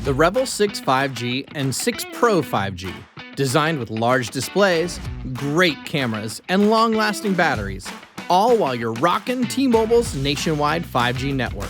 The REVVL 6 5G and 6 Pro 5G. Designed with large displays, great cameras, and long-lasting batteries, all while you're rocking T-Mobile's nationwide 5G network.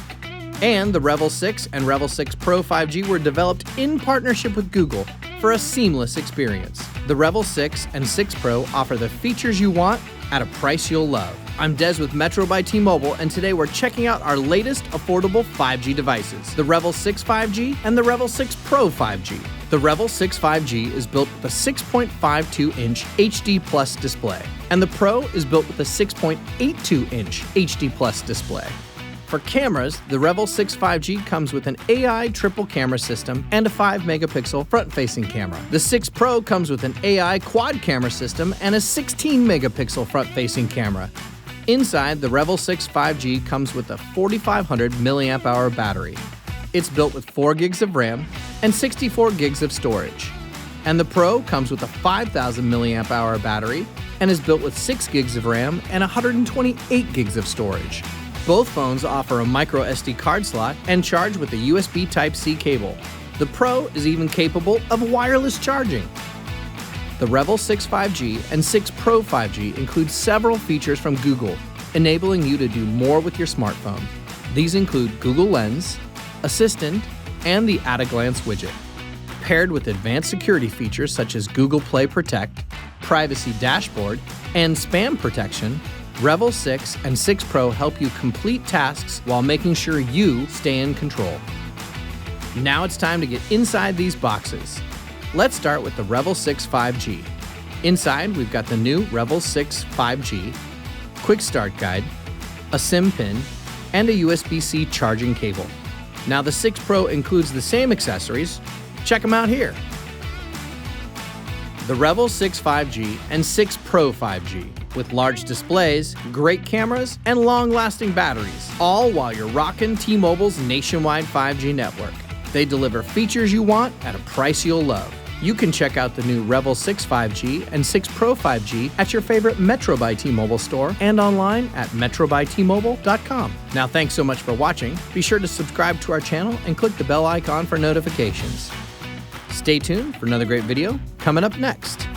And the REVVL 6 and REVVL 6 Pro 5G were developed in partnership with Google for a seamless experience. The REVVL 6 and 6 Pro offer the features you want at a price you'll love. I'm Des with Metro by T-Mobile, and today we're checking out our latest affordable 5G devices, the REVVL 6 5G and the REVVL 6 Pro 5G. The REVVL 6 5G is built with a 6.52-inch HD Plus display, and the Pro is built with a 6.82-inch HD Plus display. For cameras, the REVVL 6 5G comes with an AI triple camera system and a 5-megapixel front-facing camera. The 6 Pro comes with an AI quad camera system and a 16-megapixel front-facing camera. Inside, the REVVL 6 5G comes with a 4,500 mAh battery. It's built with 4 gigs of RAM and 64 gigs of storage. And the Pro comes with a 5,000 mAh battery and is built with 6 gigs of RAM and 128 gigs of storage. Both phones offer a micro SD card slot and charge with a USB Type-C cable. The Pro is even capable of wireless charging. The REVVL 6 5G and 6 Pro 5G include several features from Google, enabling you to do more with your smartphone. These include Google Lens, Assistant, and the At-a-Glance widget. Paired with advanced security features such as Google Play Protect, Privacy Dashboard, and Spam Protection, REVVL 6 and 6 Pro help you complete tasks while making sure you stay in control. Now it's time to get inside these boxes. Let's start with the REVVL 6 5G. Inside, we've got the new REVVL 6 5G, quick start guide, a SIM pin, and a USB-C charging cable. Now the 6 Pro includes the same accessories. Check them out here. The REVVL 6 5G and 6 Pro 5G, with large displays, great cameras, and long-lasting batteries, all while you're rocking T-Mobile's nationwide 5G network. They deliver features you want at a price you'll love. You can check out the new REVVL 6 5G and 6 Pro 5G at your favorite Metro by T-Mobile store and online at metrobytmobile.com. Now thanks so much for watching. Be sure to subscribe to our channel and click the bell icon for notifications. Stay tuned for another great video coming up next.